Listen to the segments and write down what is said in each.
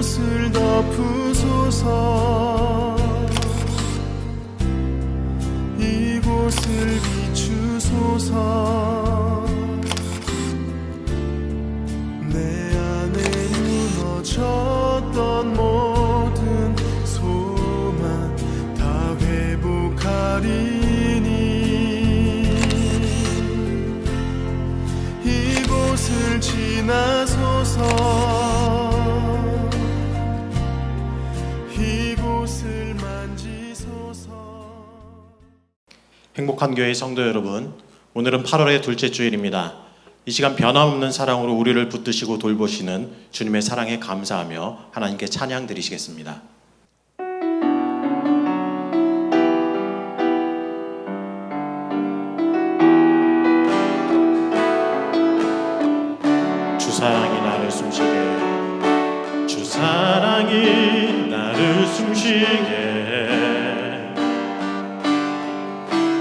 이곳을 덮으소서. 이곳을 비추소서. 내 안에 무너졌던 모든 소망 다 회복하리니. 이곳을 지나소서. 이곳을 만지소서. 행복한 교회 성도 여러분, 오늘은 8월의 둘째 주일입니다. 이 시간 변함없는 사랑으로 우리를 붙드시고 돌보시는 주님의 사랑에 감사하며 하나님께 찬양 드리시겠습니다. 주 사랑이 나를 숨쉬게, 주 사랑이 나를 숨쉬게,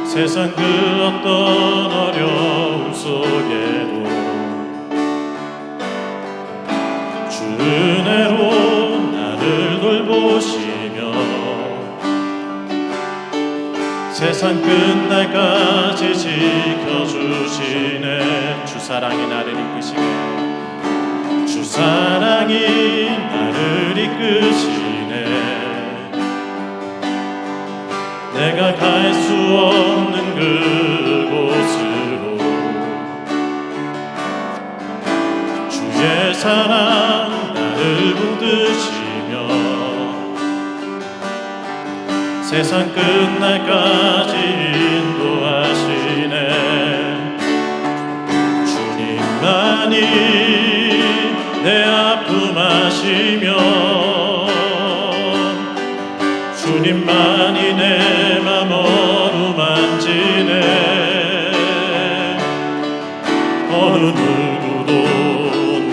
세상 그 어떤 어려움 속에도 주 은혜로 나를 돌보시며 세상 끝날까지 지켜주시네. 주 사랑이 나를 이끄시네. 주 사랑이 나를 이끄시네. 내가 갈 수 없는 그곳으로 주의 사랑 나를 붙드시며 세상 끝날까지 인도하시네. 주님만이 내 아픔 아시며 주님만이 내 맘 어루만지네. 어느 누구도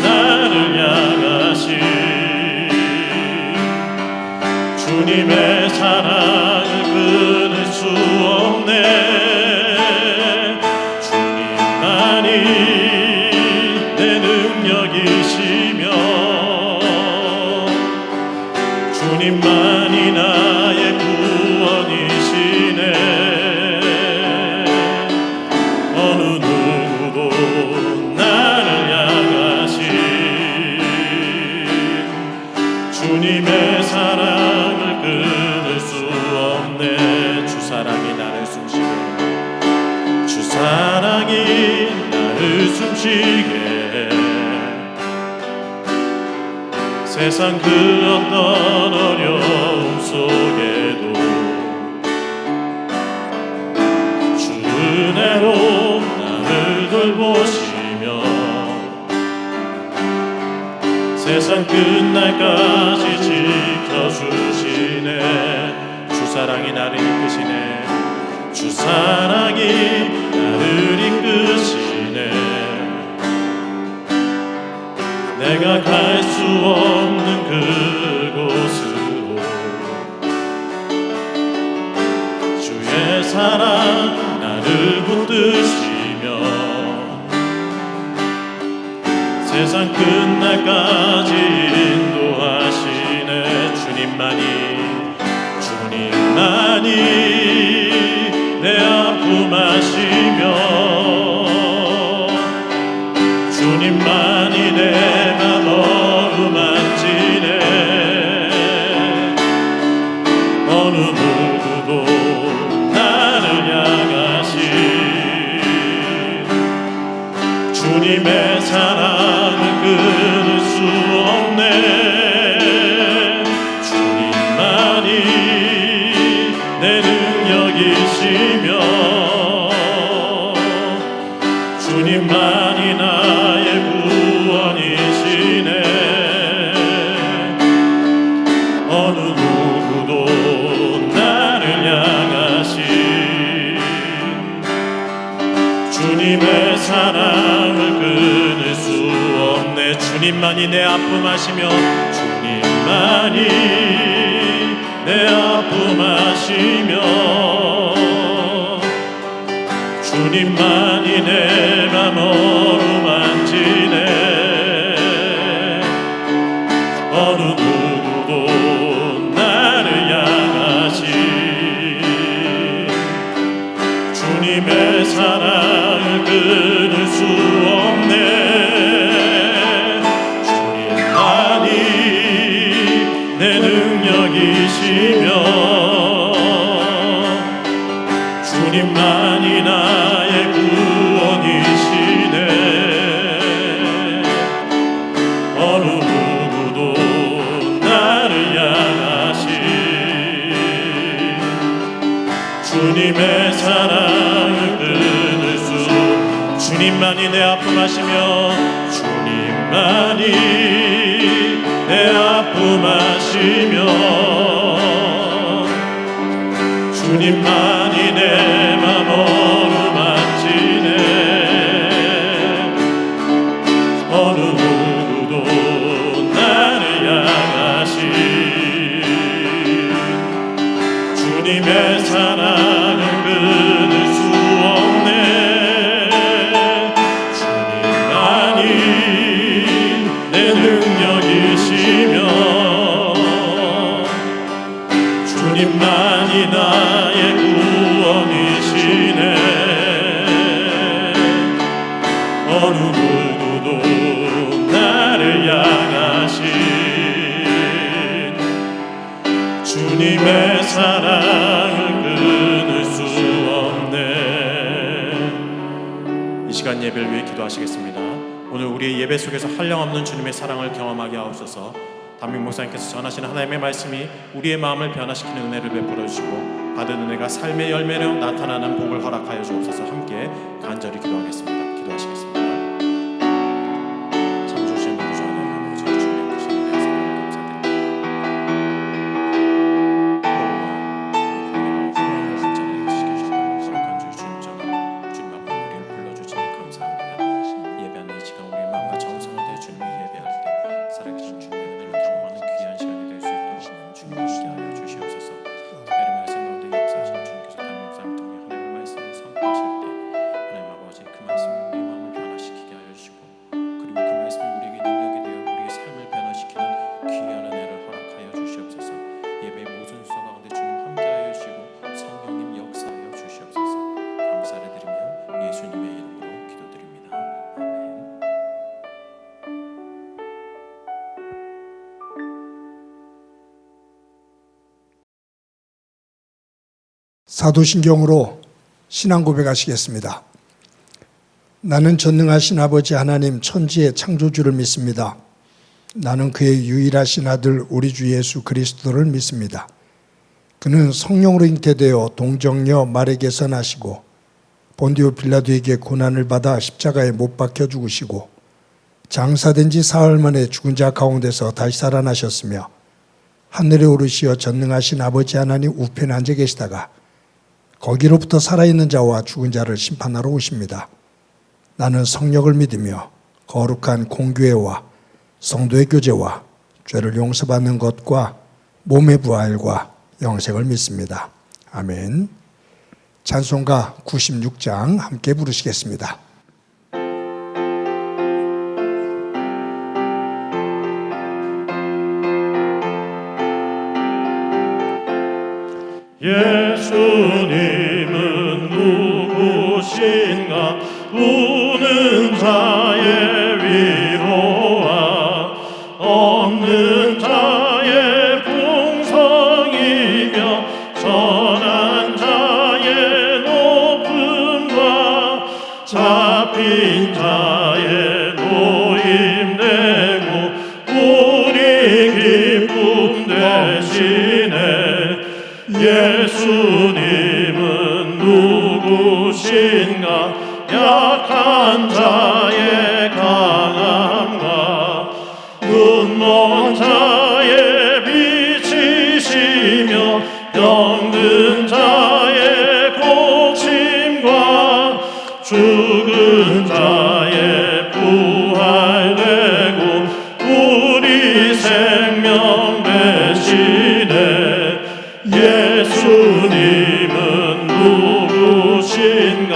나를 향하신 주님의 사랑을 끊을 수 없네. 주님만이 내 능력이시며 주님만이 나의 구원이시네. 어느 누구도 나를 향하신 주님의 사랑을 끊을 수 없네. 주 사랑이 나를 숨쉬게, 주 사랑이 나를 숨쉬게, 세상 그 어떤 어려움 속에도 주 은혜로 나를 돌보시며 세상 끝날까지 지켜주시네. 주 사랑이 나를 이끄시네. 주 사랑이 나를 이끄시네. 내가 갈 수 없는 그곳으로 주의 사랑 나를 붙드시며 세상 끝날까지 인도하시네. 주님만이 내 아픔 아시며 주님만이 내 맘 어루만지네. 어느 누구도 나를 향하신 주님의 사랑을 끊을 수 없네. 주님만이 내 능력이시며 주님만이 나의 구원이시네. 어느 누구도 나를 향하신 주님의 사랑을 끊을 수 없네. 주님만이 내 아픔 아시며 주님만이 내 아픔 아시며 주님만이 내 맘 어루만지네. 어느 아시며 주님만이 내 아픔 아시며 주님만이 내 맘 어루만지네. 어느 누구도 나를 향하신 주님의 사랑을 끊을 수 없네. 주님만이 내 능력이시며 주님만이 나의 구원이시네. 어느 누구도 나를 향하신 주님의 사랑을 끊을 수 없네. 이 시간 예배를 위해 기도하시겠습니다. 오늘 우리의 예배 속에서 한량없는 주님의 사랑을 경험하게 하옵소서. 담임 목사님께서 전하시는 하나님의 말씀이 우리의 마음을 변화시키는 은혜를 베풀어 주시고 받은 은혜가 삶의 열매로 나타나는 복을 허락하여 주옵소서. 함께 간절히 기도하겠습니다. 기도하시겠습니다. 참 주신 우리 주 하나님 아버지 주님의 크신 은혜에 사랑을 감사드립니다. 주님 앞에 우리를 불러주시니 감사합니다. 예배하는 이 시간 우리의 마음과 정성을 다해 주님을 예배할 때 살아계신 주님의 은혜를 경험하는 귀한 시간이 될 수 있도록 주님 함께하여 주시옵소서. 특별히 말씀 가운데 역사하신 주님께서 담임 목사님 통해 하나님의 말씀을 선포하실 때 하나님 아버지 그 말씀이 우리의 마음을 변화시키게 하여 주시고 그리고 그 말씀이 우리에게 능력이 되어 우리의 삶을 변화시키는 귀한 은혜를 허락하여 주시옵소서. 예배의 모든 수서 가운데 주님 함께하여 주시고 성령님 역사하여 주시옵소서. 감사를 드리며 예수님의 이름으로 기도드립니다. 아멘. 사도신경으로 신앙 고백하시겠습니다. 나는 전능하신 아버지 하나님 천지의 창조주를 믿습니다. 나는 그의 유일하신 아들 우리 주 예수 그리스도를 믿습니다. 그는 성령으로 잉태되어 동정녀 마리에게서 나시고 본디오 빌라도에게 고난을 받아 십자가에 못 박혀 죽으시고 장사된 지 사흘 만에 죽은 자 가운데서 다시 살아나셨으며 하늘에 오르시어 전능하신 아버지 하나님 우편에 앉아 계시다가 거기로부터 살아있는 자와 죽은 자를 심판하러 오십니다. 나는 성령을 믿으며 거룩한 공교회와 성도의 교제와 죄를 용서받는 것과 몸의 부활과 영생을 믿습니다. 아멘. 찬송가 96장 함께 부르시겠습니다. 예수님은 누구신가? 우는 자의 위로와 없는 자의 풍성이며 선한 자의 높음과 잡힌 자의 노임 되고 우리 기쁨 되시네. 예수님은 누구신가? 약한 자의 강함과 눈먼 자의 빛이시며 병든 자의 고침과 죽은 자의 부활되고 우리 생명 되시네. 예수님은 누구신가?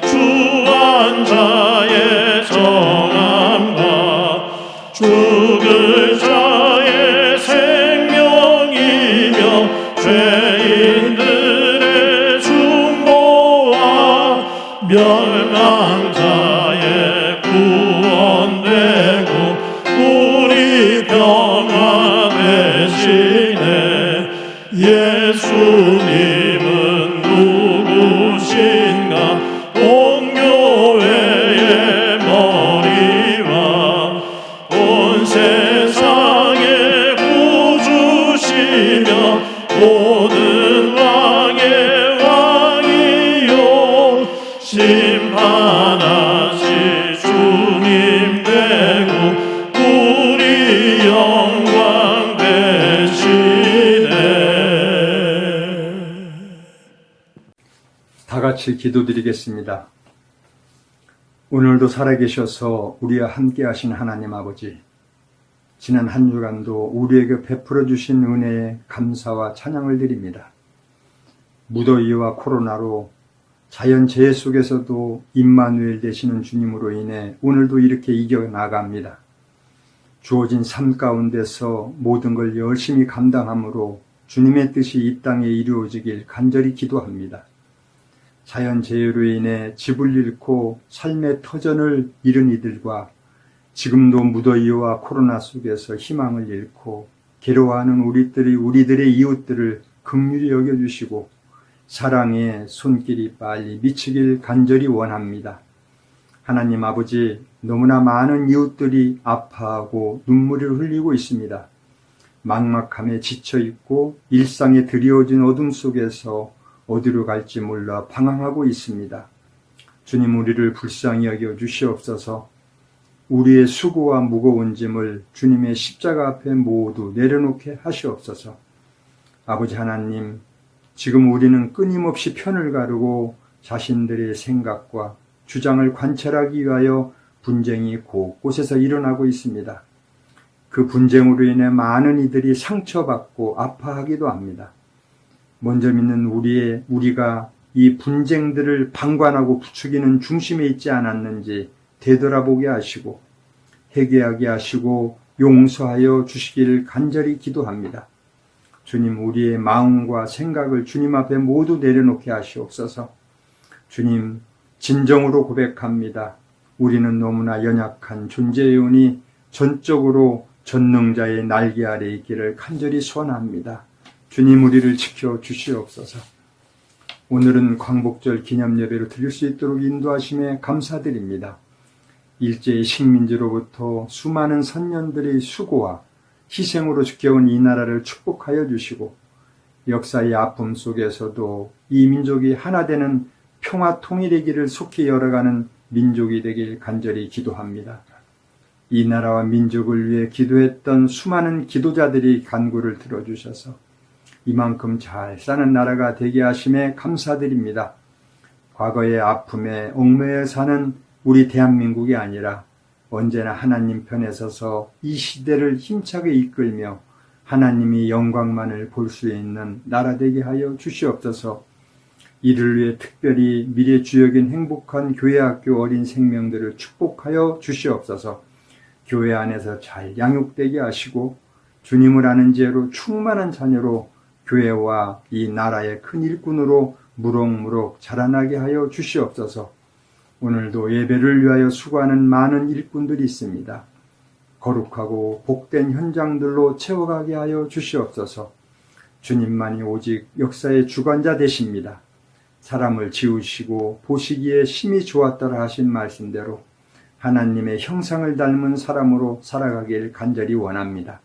주한 자의 정함과 죽을 자의 생명이며 죄인들의 중보와 멸망 자의 구원되고 우리 평화 되시네. 예수님은 누구신가? 온 교회의 머리와 온 세상의 구주시며 모든 왕의 왕이요 심판하실 주 우리 영광 되시네. 다 같이 기도드리겠습니다. 오늘도 살아계셔서 우리와 함께 하신 하나님 아버지, 지난 한 주간도 우리에게 베풀어 주신 은혜에 감사와 찬양을 드립니다. 무더위와 코로나로 자연재해 속에서도 임마누엘 되시는 주님으로 인해 오늘도 이렇게 이겨나갑니다. 주어진 삶 가운데서 모든 걸 열심히 감당함으로 주님의 뜻이 이 땅에 이루어지길 간절히 기도합니다. 자연재해로 인해 집을 잃고 삶의 터전을 잃은 이들과 지금도 무더위와 코로나 속에서 희망을 잃고 괴로워하는 우리들의 이웃들을 긍휼히 여겨주시고 사랑의 손길이 빨리 미치길 간절히 원합니다. 하나님 아버지, 너무나 많은 이웃들이 아파하고 눈물을 흘리고 있습니다. 막막함에 지쳐있고 일상에 드리워진 어둠 속에서 어디로 갈지 몰라 방황하고 있습니다. 주님, 우리를 불쌍히 여겨 주시옵소서. 우리의 수고와 무거운 짐을 주님의 십자가 앞에 모두 내려놓게 하시옵소서. 아버지 하나님, 지금 우리는 끊임없이 편을 가르고 자신들의 생각과 주장을 관철하기 위하여 분쟁이 곳곳에서 일어나고 있습니다. 그 분쟁으로 인해 많은 이들이 상처받고 아파하기도 합니다. 먼저 믿는 우리가 이 분쟁들을 방관하고 부추기는 중심에 있지 않았는지 되돌아보게 하시고 회개하게 하시고 용서하여 주시기를 간절히 기도합니다. 주님, 우리의 마음과 생각을 주님 앞에 모두 내려놓게 하시옵소서. 주님, 진정으로 고백합니다. 우리는 너무나 연약한 존재이오니 전적으로 전능자의 날개 아래 있기를 간절히 소원합니다. 주님, 우리를 지켜 주시옵소서. 오늘은 광복절 기념예배를 드릴 수 있도록 인도하심에 감사드립니다. 일제의 식민지로부터 수많은 선년들의 수고와 희생으로 지켜온 이 나라를 축복하여 주시고 역사의 아픔 속에서도 이 민족이 하나 되는 평화 통일의 길을 속히 열어가는 민족이 되길 간절히 기도합니다. 이 나라와 민족을 위해 기도했던 수많은 기도자들이 간구를 들어주셔서 이만큼 잘 사는 나라가 되게 하심에 감사드립니다. 과거의 아픔에 얽매여 사는 우리 대한민국이 아니라 언제나 하나님 편에 서서 이 시대를 힘차게 이끌며 하나님이 영광만을 볼 수 있는 나라 되게 하여 주시옵소서. 이를 위해 특별히 미래 주역인 행복한 교회학교 어린 생명들을 축복하여 주시옵소서. 교회 안에서 잘 양육되게 하시고 주님을 아는 지혜로 충만한 자녀로 교회와 이 나라의 큰 일꾼으로 무럭무럭 자라나게 하여 주시옵소서. 오늘도 예배를 위하여 수고하는 많은 일꾼들이 있습니다. 거룩하고 복된 현장들로 채워가게 하여 주시옵소서. 주님만이 오직 역사의 주관자 되십니다. 사람을 지으시고 보시기에 심히 좋았더라 하신 말씀대로 하나님의 형상을 닮은 사람으로 살아가길 간절히 원합니다.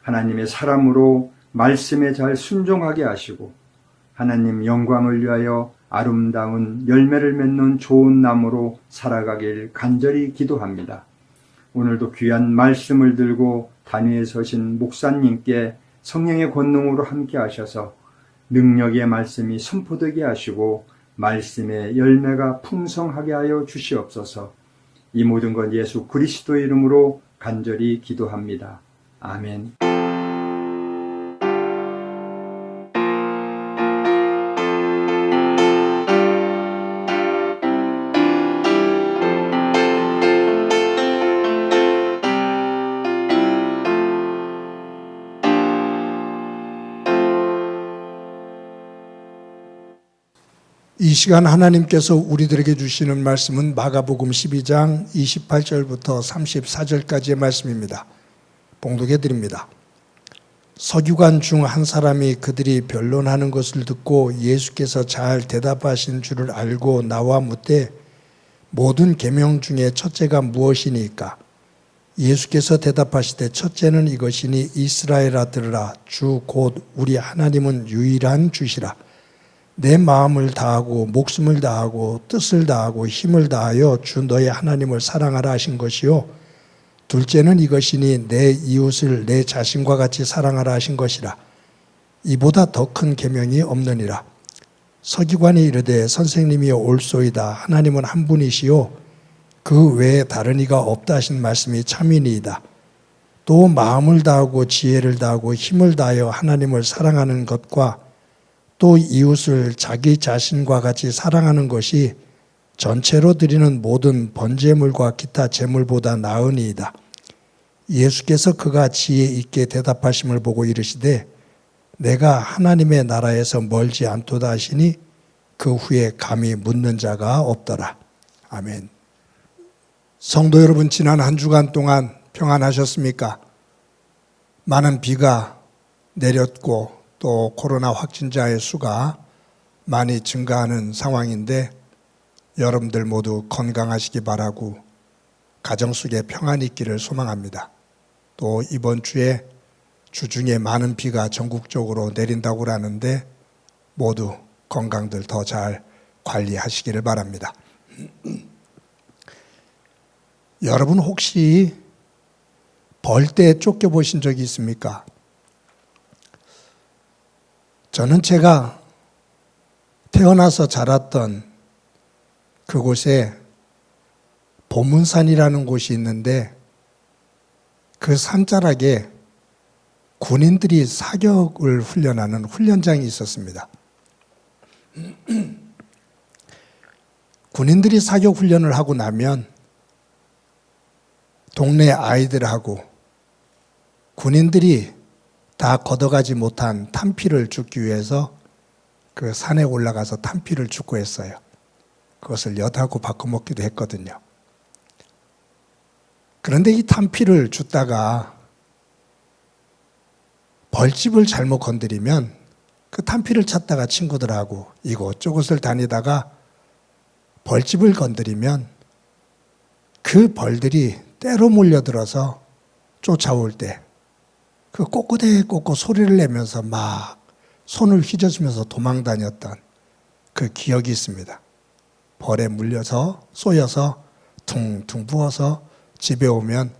하나님의 사람으로 말씀에 잘 순종하게 하시고 하나님 영광을 위하여 아름다운 열매를 맺는 좋은 나무로 살아가길 간절히 기도합니다. 오늘도 귀한 말씀을 들고 단위에 서신 목사님께 성령의 권능으로 함께 하셔서 능력의 말씀이 선포되게 하시고 말씀의 열매가 풍성하게 하여 주시옵소서. 이 모든 것 예수 그리스도 이름으로 간절히 기도합니다. 아멘. 이 시간 하나님께서 우리들에게 주시는 말씀은 마가복음 12장 28절부터 34절까지의 말씀입니다. 봉독해 드립니다. 서기관 중 한 사람이 그들이 변론하는 것을 듣고 예수께서 잘 대답하신 줄을 알고 나와 묻되 모든 계명 중에 첫째가 무엇이니까? 예수께서 대답하시되 첫째는 이것이니 이스라엘아 들으라. 주 곧 우리 하나님은 유일한 주시라. 내 마음을 다하고 목숨을 다하고 뜻을 다하고 힘을 다하여 주 너의 하나님을 사랑하라 하신 것이요 둘째는 이것이니 내 이웃을 내 자신과 같이 사랑하라 하신 것이라. 이보다 더 큰 계명이 없느니라. 서기관이 이르되 선생님이여 옳소이다. 하나님은 한 분이시요 그 외에 다른 이가 없다 하신 말씀이 참이니이다. 또 마음을 다하고 지혜를 다하고 힘을 다하여 하나님을 사랑하는 것과 또 이웃을 자기 자신과 같이 사랑하는 것이 전체로 드리는 모든 번제물과 기타 제물보다 나으니이다. 예수께서 그가 지혜 있게 대답하심을 보고 이르시되 내가 하나님의 나라에서 멀지 않도다 하시니 그 후에 감히 묻는 자가 없더라. 아멘. 성도 여러분, 지난 한 주간 동안 평안하셨습니까? 많은 비가 내렸고 또 코로나 확진자의 수가 많이 증가하는 상황인데 여러분들 모두 건강하시기 바라고 가정 속에 평안이 있기를 소망합니다. 또 이번 주에 주중에 많은 비가 전국적으로 내린다고 하는데 모두 건강들 더 잘 관리하시기를 바랍니다. 여러분 혹시 벌떼에 쫓겨보신 적이 있습니까? 저는 제가 태어나서 자랐던 그곳에 보문산이라는 곳이 있는데 그 산자락에 군인들이 사격을 훈련하는 훈련장이 있었습니다. 군인들이 사격 훈련을 하고 나면 동네 아이들하고 군인들이 다 걷어가지 못한 탄피를 줍기 위해서 그 산에 올라가서 탄피를 줍고 했어요. 그것을 엿하고 바꿔먹기도 했거든요. 그런데 이 탄피를 줍다가 벌집을 잘못 건드리면 그 탄피를 찾다가 친구들하고 이곳저곳을 다니다가 벌집을 건드리면 그 벌들이 때로 몰려들어서 쫓아올 때 그 꼬꼬대꼬꼬 소리를 내면서 막 손을 휘저으면서 도망 다녔던 그 기억이 있습니다. 벌에 물려서 쏘여서 퉁퉁 부어서 집에 오면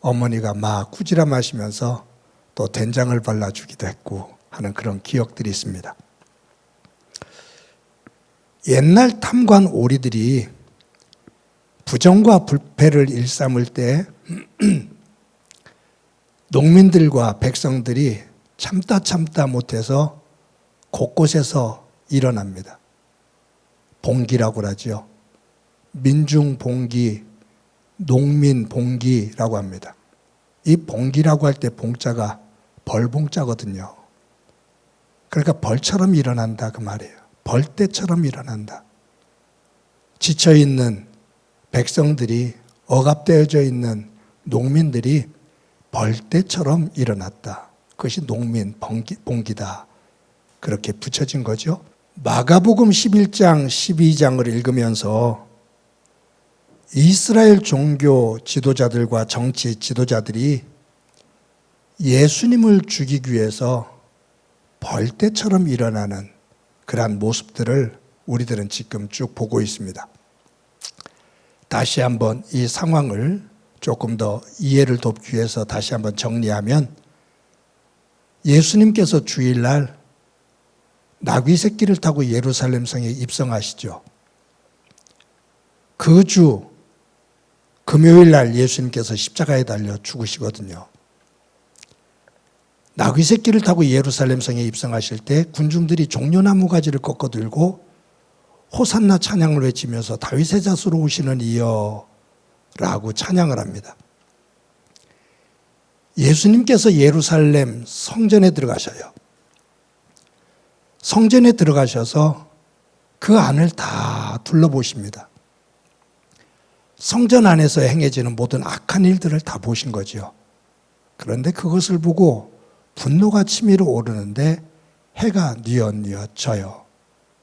어머니가 막 꾸지람 하시면서 또 된장을 발라주기도 했고 하는 그런 기억들이 있습니다. 옛날 탐관 오리들이 부정과 불패를 일삼을 때 농민들과 백성들이 참다 못해서 곳곳에서 일어납니다. 봉기라고 하죠. 민중봉기, 농민봉기라고 합니다. 이 봉기라고 할 때 봉자가 벌봉자거든요. 그러니까 벌처럼 일어난다 그 말이에요. 벌떼처럼 일어난다. 지쳐있는 백성들이, 억압되어져 있는 농민들이 벌떼처럼 일어났다. 그것이 농민 봉기다. 그렇게 붙여진 거죠. 마가복음 11장 12장을 읽으면서 이스라엘 종교 지도자들과 정치 지도자들이 예수님을 죽이기 위해서 벌떼처럼 일어나는 그러한 모습들을 우리들은 지금 쭉 보고 있습니다. 다시 한번 이 상황을 조금 더 이해를 돕기 위해서 다시 한번 정리하면 예수님께서 주일날 나귀 새끼를 타고 예루살렘 성에 입성하시죠. 그 주 금요일날 예수님께서 십자가에 달려 죽으시거든요. 나귀 새끼를 타고 예루살렘 성에 입성하실 때 군중들이 종려나무 가지를 꺾어 들고 호산나 찬양을 외치면서 다윗의 자수로 오시는 이여 라고 찬양을 합니다. 예수님께서 예루살렘 성전에 들어가셔요. 성전에 들어가셔서 그 안을 다 둘러보십니다. 성전 안에서 행해지는 모든 악한 일들을 다 보신 거죠. 그런데 그것을 보고 분노가 치밀어 오르는데 해가 뉘엿뉘엿 져요.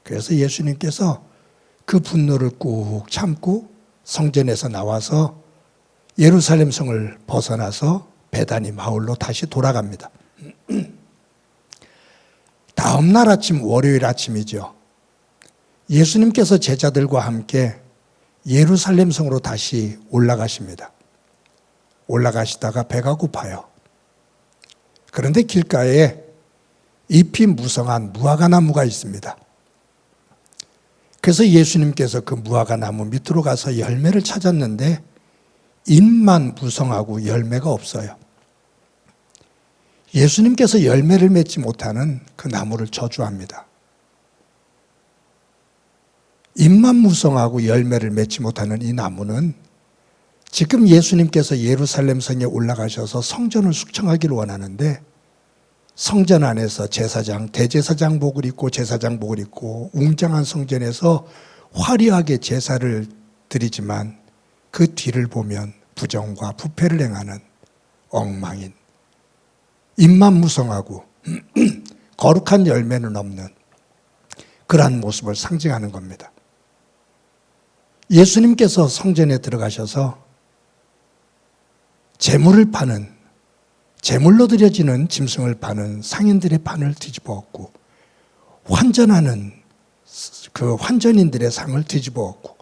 그래서 예수님께서 그 분노를 꾹 참고 성전에서 나와서 예루살렘 성을 벗어나서 베다니 마을로 다시 돌아갑니다. 다음 날 아침, 월요일 아침이죠. 예수님께서 제자들과 함께 예루살렘 성으로 다시 올라가십니다. 올라가시다가 배가 고파요. 그런데 길가에 잎이 무성한 무화과 나무가 있습니다. 그래서 예수님께서 그 무화과 나무 밑으로 가서 열매를 찾았는데 잎만 무성하고 열매가 없어요. 예수님께서 열매를 맺지 못하는 그 나무를 저주합니다. 잎만 무성하고 열매를 맺지 못하는 이 나무는 지금 예수님께서 예루살렘 성에 올라가셔서 성전을 숙청하기를 원하는데 성전 안에서 제사장, 대제사장복을 입고 제사장복을 입고 웅장한 성전에서 화려하게 제사를 드리지만 그 뒤를 보면 부정과 부패를 행하는 엉망인, 잎만 무성하고 거룩한 열매는 없는 그러한 모습을 상징하는 겁니다. 예수님께서 성전에 들어가셔서 제물을 파는, 제물로 드려지는 짐승을 파는 상인들의 판을 뒤집어 엎고 환전하는 그 환전인들의 상을 뒤집어 엎고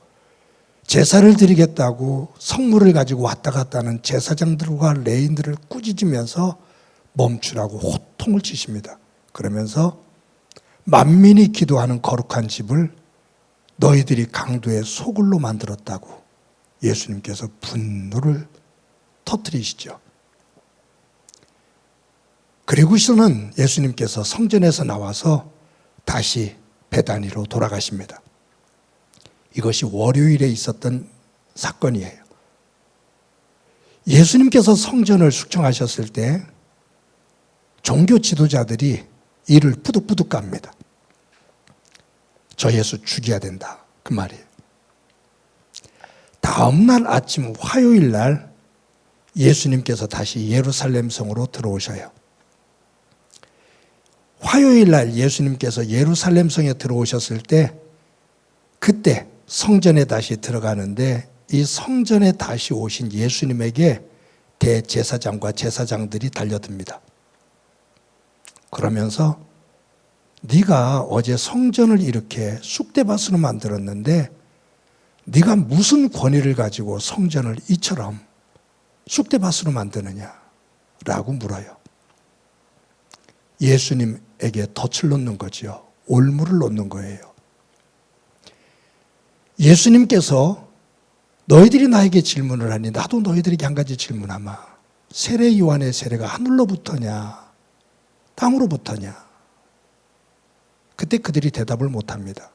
제사를 드리겠다고 성물을 가지고 왔다 갔다 하는 제사장들과 레인들을 꾸짖으면서 멈추라고 호통을 치십니다. 그러면서 만민이 기도하는 거룩한 집을 너희들이 강도의 소굴로 만들었다고 예수님께서 분노를 터뜨리시죠. 그리고서는 예수님께서 성전에서 나와서 다시 베다니로 돌아가십니다. 이것이 월요일에 있었던 사건이에요. 예수님께서 성전을 숙청하셨을 때 종교 지도자들이 이를 뿌득뿌득 깝니다. 저 예수 죽여야 된다. 그 말이에요. 다음 날 아침 화요일 날 예수님께서 다시 예루살렘 성으로 들어오셔요. 화요일 날 예수님께서 예루살렘 성에 들어오셨을 때 그때 성전에 다시 들어가는데 이 성전에 다시 오신 예수님에게 대제사장과 제사장들이 달려듭니다. 그러면서 네가 어제 성전을 이렇게 쑥대밭으로 만들었는데 네가 무슨 권위를 가지고 성전을 이처럼 쑥대밭으로 만드느냐라고 물어요. 예수님에게 덫을 놓는 거지요. 올무를 놓는 거예요. 예수님께서 너희들이 나에게 질문을 하니 나도 너희들에게 한 가지 질문하마. 세례 요한의 세례가 하늘로부터냐 땅으로부터냐. 그때 그들이 대답을 못합니다.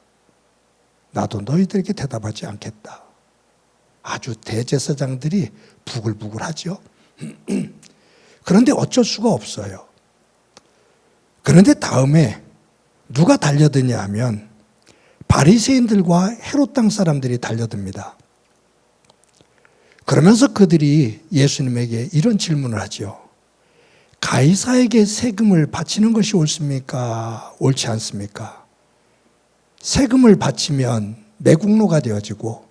나도 너희들에게 대답하지 않겠다. 아주 대제사장들이 부글부글하죠. 그런데 어쩔 수가 없어요. 그런데 다음에 누가 달려드냐 하면 바리새인들과 헤롯 땅 사람들이 달려듭니다. 그러면서 그들이 예수님에게 이런 질문을 하죠. 가이사에게 세금을 바치는 것이 옳습니까? 옳지 않습니까? 세금을 바치면 매국노가 되어지고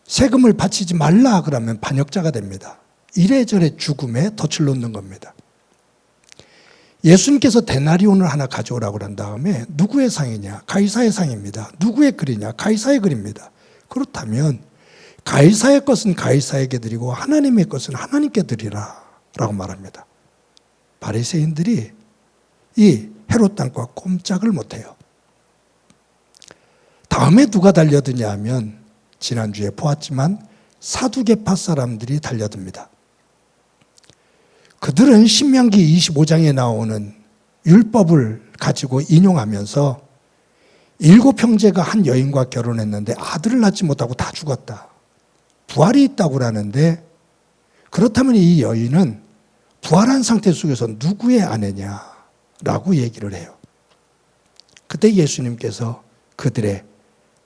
세금을 바치지 말라 그러면 반역자가 됩니다. 이래저래 죽음에 덫을 놓는 겁니다. 예수님께서 데나리온을 하나 가져오라고 한 다음에 누구의 상이냐? 가이사의 상입니다. 누구의 글이냐? 가이사의 글입니다. 그렇다면 가이사의 것은 가이사에게 드리고 하나님의 것은 하나님께 드리라 라고 말합니다. 바리새인들이 이 헤롯 땅과 꼼짝을 못해요. 다음에 누가 달려드냐 하면 지난주에 보았지만 사두개파 사람들이 달려듭니다. 그들은 신명기 25장에 나오는 율법을 가지고 인용하면서 7형제가 한 여인과 결혼했는데 아들을 낳지 못하고 다 죽었다. 부활이 있다고 하는데 그렇다면 이 여인은 부활한 상태 속에서 누구의 아내냐라고 얘기를 해요. 그때 예수님께서 그들의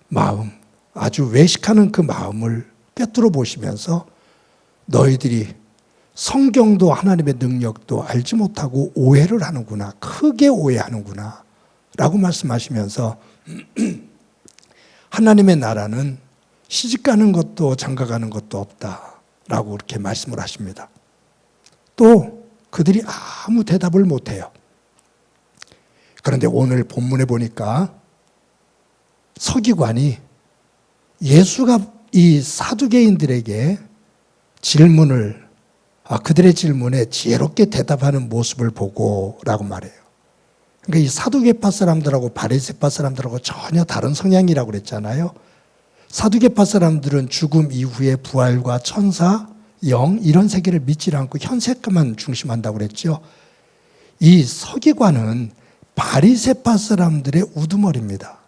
마음, 아주 외식하는 그 마음을 꿰뚫어 보시면서 너희들이 성경도 하나님의 능력도 알지 못하고 오해를 하는구나. 크게 오해하는구나. 라고 말씀하시면서 하나님의 나라는 시집가는 것도 장가가는 것도 없다. 라고 그렇게 말씀을 하십니다. 또 그들이 아무 대답을 못해요. 그런데 오늘 본문에 보니까 서기관이 예수가 이 사두개인들에게 질문을 그들의 질문에 지혜롭게 대답하는 모습을 보고라고 말해요. 그러니까 이 사두개파 사람들하고 바리새파 사람들하고 전혀 다른 성향이라고 그랬잖아요. 사두개파 사람들은 죽음 이후의 부활과 천사, 영 이런 세계를 믿지 않고 현세만 중심한다고 그랬죠. 이 서기관은 바리새파 사람들의 우두머리입니다.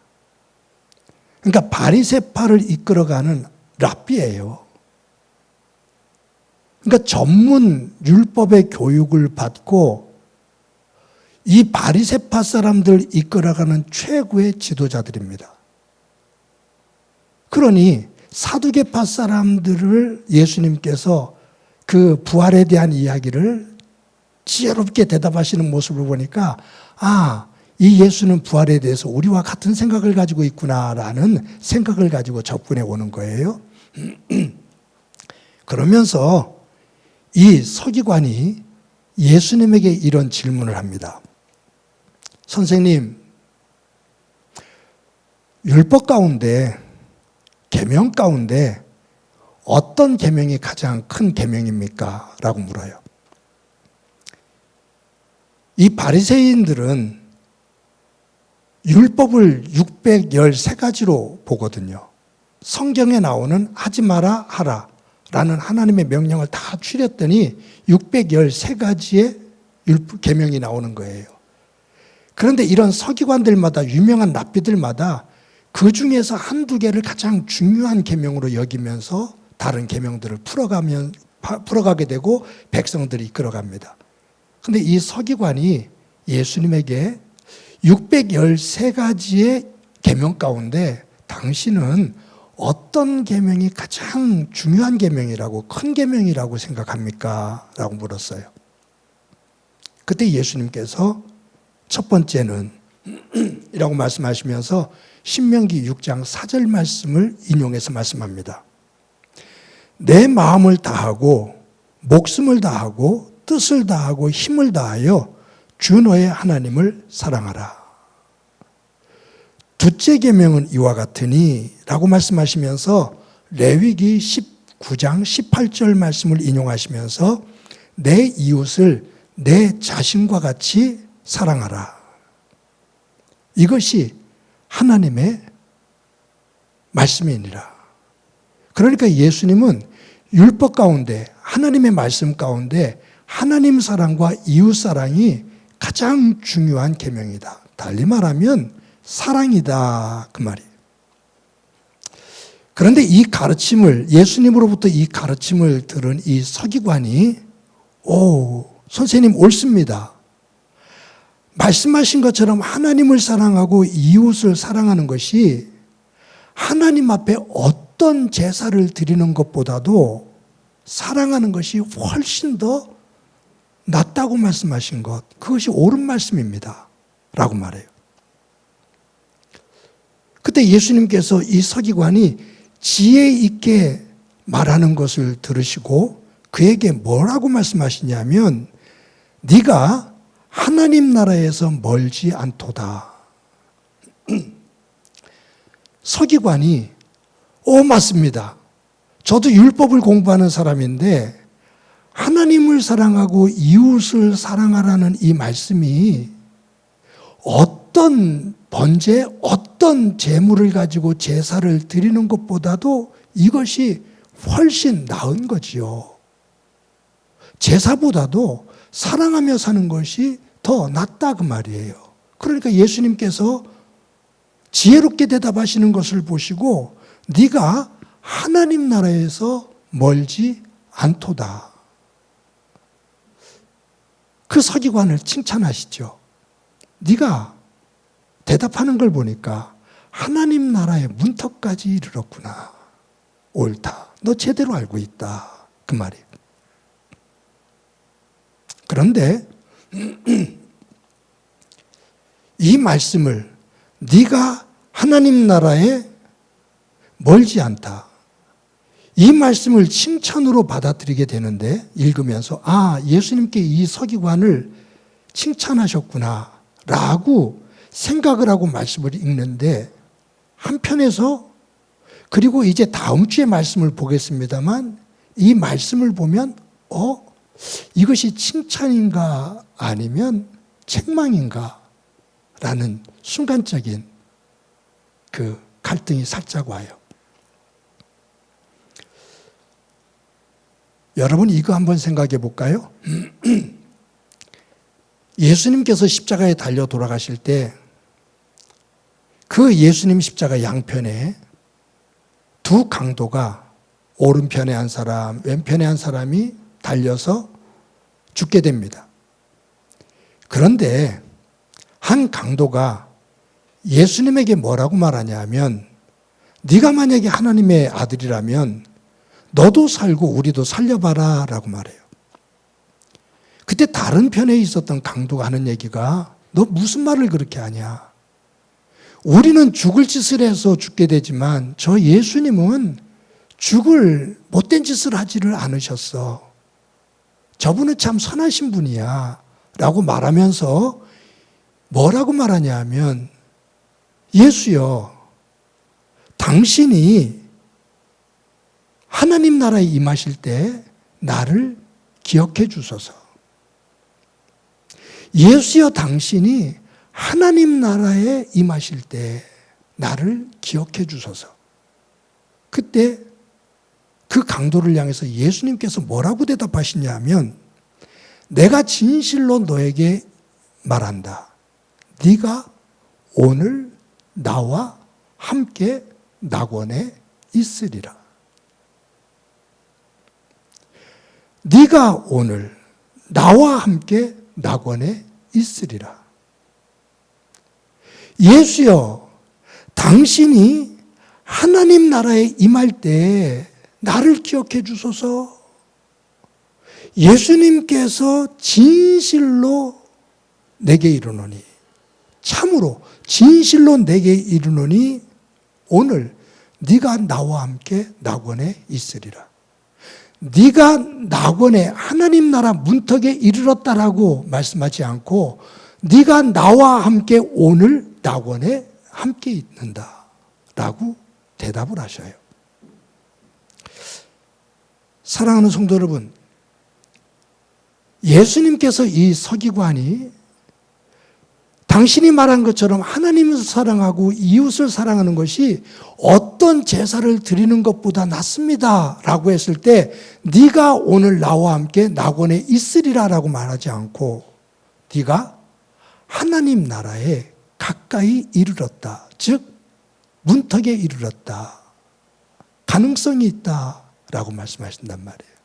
그러니까 바리새파를 이끌어가는 랍비예요. 그러니까 전문 율법의 교육을 받고 이 바리새파 사람들 이끌어가는 최고의 지도자들입니다. 그러니 사두개파 사람들을 예수님께서 그 부활에 대한 이야기를 지혜롭게 대답하시는 모습을 보니까 이 예수는 부활에 대해서 우리와 같은 생각을 가지고 있구나라는 생각을 가지고 접근해 오는 거예요. 그러면서 이 서기관이 예수님에게 이런 질문을 합니다. 선생님, 율법 가운데 계명 가운데 어떤 계명이 가장 큰 계명입니까? 라고 물어요. 이 바리새인들은 율법을 613가지로 보거든요. 성경에 나오는 하지 마라 하라 라는 하나님의 명령을 다 추렸더니 613가지의 계명이 나오는 거예요. 그런데 이런 서기관들마다 유명한 랍비들마다 그 중에서 한두 개를 가장 중요한 계명으로 여기면서 다른 계명들을 풀어가게 되고 백성들이 이끌어갑니다. 그런데 이 서기관이 예수님에게 613가지의 계명 가운데 당신은 어떤 계명이 가장 중요한 계명이라고 큰 계명이라고 생각합니까? 라고 물었어요. 그때 예수님께서 첫 번째는 이라고 말씀하시면서 신명기 6장 4절 말씀을 인용해서 말씀합니다. 내 마음을 다하고 목숨을 다하고 뜻을 다하고 힘을 다하여 주 너의 하나님을 사랑하라. 둘째 계명은 이와 같으니 라고 말씀하시면서 레위기 19장 18절 말씀을 인용하시면서 내 이웃을 내 자신과 같이 사랑하라. 이것이 하나님의 말씀이니라. 그러니까 예수님은 율법 가운데 하나님의 말씀 가운데 하나님 사랑과 이웃 사랑이 가장 중요한 계명이다. 달리 말하면 사랑이다 그 말이에요. 그런데 이 가르침을 예수님으로부터 이 가르침을 들은 이 서기관이 선생님 옳습니다. 말씀하신 것처럼 하나님을 사랑하고 이웃을 사랑하는 것이 하나님 앞에 어떤 제사를 드리는 것보다도 사랑하는 것이 훨씬 더 낫다고 말씀하신 것, 그것이 옳은 말씀입니다 라고 말해요. 그때 예수님께서 이 서기관이 지혜 있게 말하는 것을 들으시고 그에게 뭐라고 말씀하시냐면 네가 하나님 나라에서 멀지 않도다. 서기관이 맞습니다. 저도 율법을 공부하는 사람인데 하나님을 사랑하고 이웃을 사랑하라는 이 말씀이 어떤 번제, 어떤 제물을 가지고 제사를 드리는 것보다도 이것이 훨씬 나은 거지요. 제사보다도 사랑하며 사는 것이 더 낫다 그 말이에요. 그러니까 예수님께서 지혜롭게 대답하시는 것을 보시고 네가 하나님 나라에서 멀지 않도다. 그 서기관을 칭찬하시죠. 네가 대답하는 걸 보니까 하나님 나라의 문턱까지 이르렀구나. 옳다. 너 제대로 알고 있다. 그 말이에요. 그런데 이 말씀을 네가 하나님 나라에 멀지 않다. 이 말씀을 칭찬으로 받아들이게 되는데 읽으면서 예수님께 이 서기관을 칭찬하셨구나 라고 생각을 하고 말씀을 읽는데 한편에서 그리고 이제 다음 주에 말씀을 보겠습니다만 이 말씀을 보면 이것이 칭찬인가 아니면 책망인가 라는 순간적인 그 갈등이 살짝 와요. 여러분 이거 한번 생각해 볼까요? 예수님께서 십자가에 달려 돌아가실 때 그 예수님 십자가 양편에 두 강도가 오른편에 한 사람, 왼편에 한 사람이 달려서 죽게 됩니다. 그런데 한 강도가 예수님에게 뭐라고 말하냐면 네가 만약에 하나님의 아들이라면 너도 살고 우리도 살려봐라 라고 말해요. 그때 다른 편에 있었던 강도가 하는 얘기가 너 무슨 말을 그렇게 하냐. 우리는 죽을 짓을 해서 죽게 되지만 저 예수님은 죽을 못된 짓을 하지를 않으셨어. 저분은 참 선하신 분이야 라고 말하면서 뭐라고 말하냐 하면 예수여 당신이 하나님 나라에 임하실 때 나를 기억해 주소서. 예수여 당신이 하나님 나라에 임하실 때 나를 기억해 주소서. 그때 그 강도를 향해서 예수님께서 뭐라고 대답하시냐 하면 내가 진실로 너에게 말한다. 네가 오늘 나와 함께 낙원에 있으리라. 네가 오늘 나와 함께 낙원에 있으리라. 예수여, 당신이 하나님 나라에 임할 때 나를 기억해 주소서. 예수님께서 진실로 내게 이르노니, 참으로 진실로 내게 이르노니 오늘 네가 나와 함께 낙원에 있으리라. 네가 낙원에 하나님 나라 문턱에 이르렀다라고 말씀하지 않고 네가 나와 함께 오늘 낙원에 함께 있는다라고 대답을 하셔요. 사랑하는 성도 여러분, 예수님께서 이 서기관이 당신이 말한 것처럼 하나님을 사랑하고 이웃을 사랑하는 것이 어떤 제사를 드리는 것보다 낫습니다 라고 했을 때 네가 오늘 나와 함께 낙원에 있으리라 라고 말하지 않고 네가 하나님 나라에 가까이 이르렀다. 즉 문턱에 이르렀다. 가능성이 있다 라고 말씀하신단 말이에요.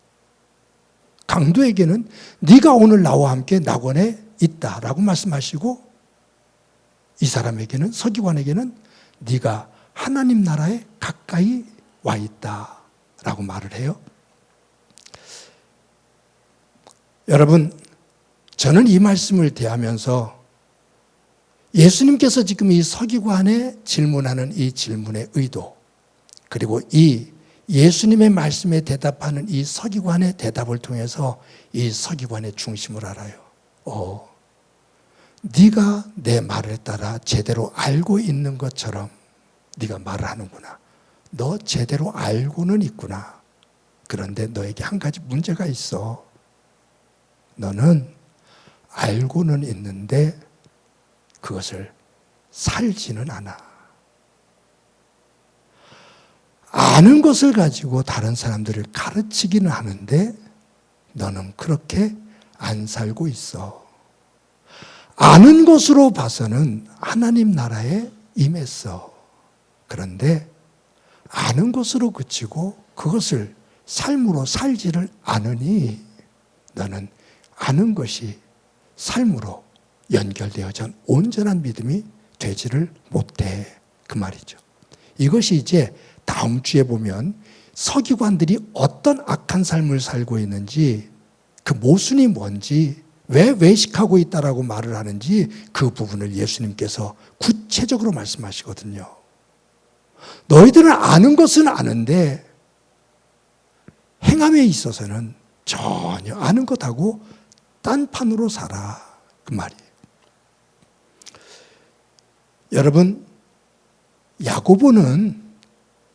강도에게는 네가 오늘 나와 함께 낙원에 있다 라고 말씀하시고 이 사람에게는 서기관에게는 네가 하나님 나라에 가까이 와 있다 라고 말을 해요. 여러분, 저는 이 말씀을 대하면서 예수님께서 지금 이 서기관에 질문하는 이 질문의 의도, 그리고 이 예수님의 말씀에 대답하는 이 서기관의 대답을 통해서 이 서기관의 중심을 알아요. 네가 내 말을 따라 제대로 알고 있는 것처럼 네가 말을 하는구나. 너 제대로 알고는 있구나. 그런데 너에게 한 가지 문제가 있어. 너는 알고는 있는데 그것을 살지는 않아. 아는 것을 가지고 다른 사람들을 가르치기는 하는데 너는 그렇게 안 살고 있어. 아는 것으로 봐서는 하나님 나라에 임했어. 그런데 아는 것으로 그치고 그것을 삶으로 살지를 않으니 너는 아는 것이 삶으로 연결되어져 온전한 믿음이 되지를 못해. 그 말이죠. 이것이 이제 다음 주에 보면 서기관들이 어떤 악한 삶을 살고 있는지, 그 모순이 뭔지, 왜 외식하고 있다라고 말을 하는지 그 부분을 예수님께서 구체적으로 말씀하시거든요. 너희들은 아는 것은 아는데 행함에 있어서는 전혀 아는 것하고 딴판으로 살아. 그 말이에요. 여러분, 야고보는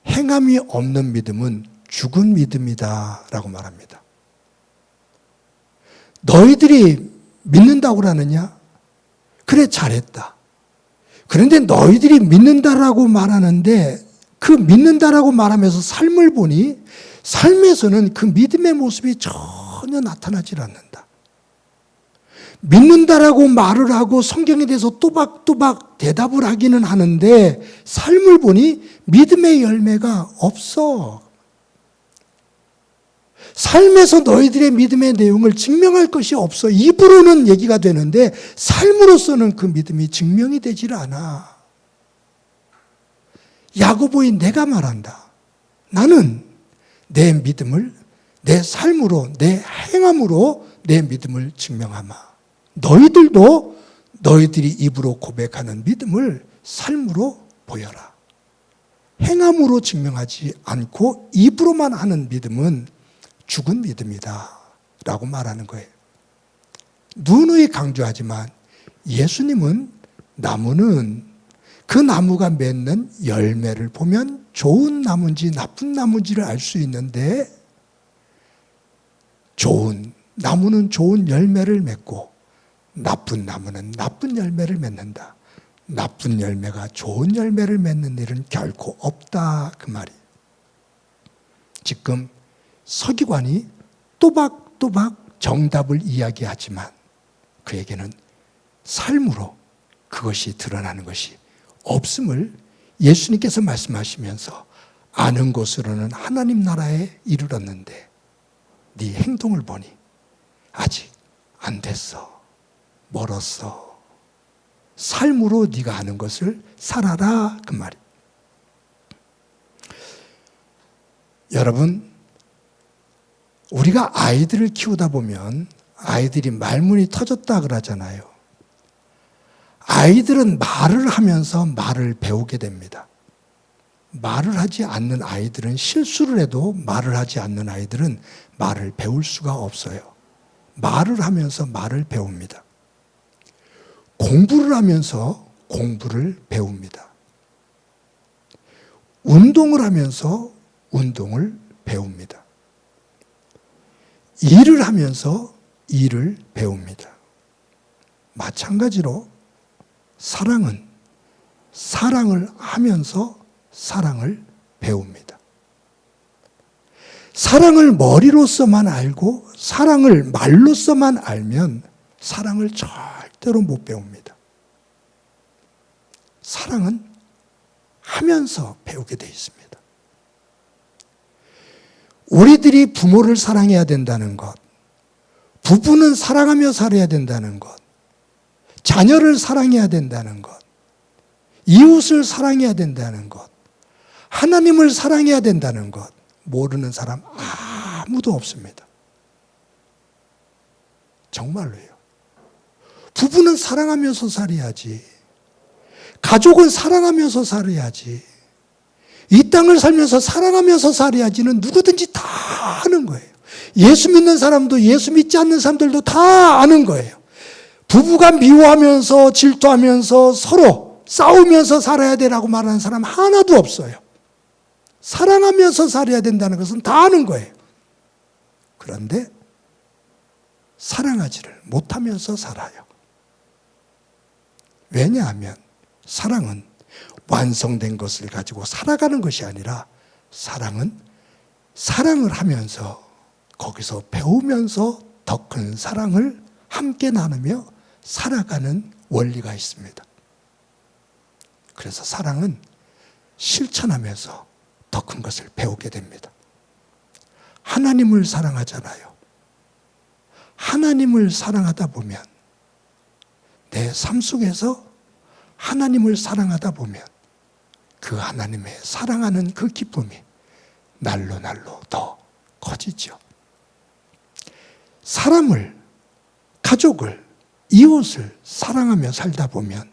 행함이 없는 믿음은 죽은 믿음이다 라고 말합니다. 너희들이 믿는다고 그러느냐? 그래, 잘했다. 그런데 너희들이 믿는다라고 말하는데 그 믿는다라고 말하면서 삶을 보니 삶에서는 그 믿음의 모습이 전혀 나타나질 않는다. 믿는다라고 말을 하고 성경에 대해서 또박또박 대답을 하기는 하는데 삶을 보니 믿음의 열매가 없어. 삶에서 너희들의 믿음의 내용을 증명할 것이 없어. 입으로는 얘기가 되는데 삶으로서는 그 믿음이 증명이 되질 않아. 야고보인 내가 말한다. 나는 내 믿음을 내 삶으로, 내 행함으로 내 믿음을 증명하마. 너희들도 너희들이 입으로 고백하는 믿음을 삶으로 보여라. 행함으로 증명하지 않고 입으로만 하는 믿음은 죽은 믿음이다 라고 말하는 거예요. 누누이 강조하지만 예수님은 나무는 그 나무가 맺는 열매를 보면 좋은 나무인지 나쁜 나무인지를 알 수 있는데 좋은 나무는 좋은 열매를 맺고 나쁜 나무는 나쁜 열매를 맺는다. 나쁜 열매가 좋은 열매를 맺는 일은 결코 없다 그 말이. 지금 서기관이 또박또박 정답을 이야기하지만 그에게는 삶으로 그것이 드러나는 것이 없음을 예수님께서 말씀하시면서 아는 것으로는 하나님 나라에 이르렀는데 네 행동을 보니 아직 안 됐어. 멀었어. 삶으로 네가 아는 것을 살아라 그 말이. 여러분, 우리가 아이들을 키우다 보면 아이들이 말문이 터졌다 그러잖아요. 아이들은 말을 하면서 말을 배우게 됩니다. 말을 하지 않는 아이들은 실수를 해도 말을 하지 않는 아이들은 말을 배울 수가 없어요. 말을 하면서 말을 배웁니다. 공부를 하면서 공부를 배웁니다. 운동을 하면서 운동을 배웁니다. 일을 하면서 일을 배웁니다. 마찬가지로 사랑은 사랑을 하면서 사랑을 배웁니다. 사랑을 머리로서만 알고 사랑을 말로서만 알면 사랑을 절대로 못 배웁니다. 사랑은 하면서 배우게 되어 있습니다. 우리들이 부모를 사랑해야 된다는 것, 부부는 사랑하며 살아야 된다는 것, 자녀를 사랑해야 된다는 것, 이웃을 사랑해야 된다는 것, 하나님을 사랑해야 된다는 것 모르는 사람 아무도 없습니다. 정말로요. 부부는 사랑하면서 살아야지. 가족은 사랑하면서 살아야지. 이 땅을 살면서 사랑하면서 살아야지는 누구든지 다 아는 거예요. 예수 믿는 사람도 예수 믿지 않는 사람들도 다 아는 거예요. 부부가 미워하면서 질투하면서 서로 싸우면서 살아야 되라고 말하는 사람 하나도 없어요. 사랑하면서 살아야 된다는 것은 다 아는 거예요. 그런데 사랑하지를 못하면서 살아요. 왜냐하면 사랑은 완성된 것을 가지고 살아가는 것이 아니라 사랑은 사랑을 하면서 거기서 배우면서 더 큰 사랑을 함께 나누며 살아가는 원리가 있습니다. 그래서 사랑은 실천하면서 더 큰 것을 배우게 됩니다. 하나님을 사랑하잖아요. 하나님을 사랑하다 보면 내 삶 속에서 하나님을 사랑하다 보면 그 하나님의 사랑하는 그 기쁨이 날로 날로 더 커지죠. 사람을, 가족을, 이웃을 사랑하며 살다 보면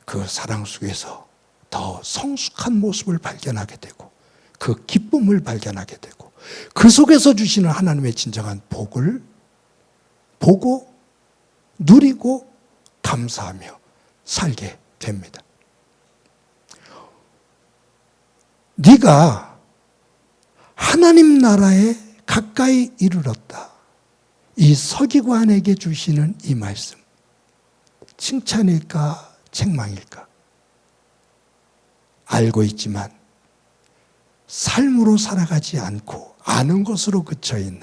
그 사랑 속에서 더 성숙한 모습을 발견하게 되고 그 기쁨을 발견하게 되고 그 속에서 주시는 하나님의 진정한 복을 보고 누리고 감사하며 살게 됩니다. 네가 하나님 나라에 가까이 이르렀다. 이 서기관에게 주시는 이 말씀, 칭찬일까 책망일까? 알고 있지만 삶으로 살아가지 않고 아는 것으로 그쳐있는,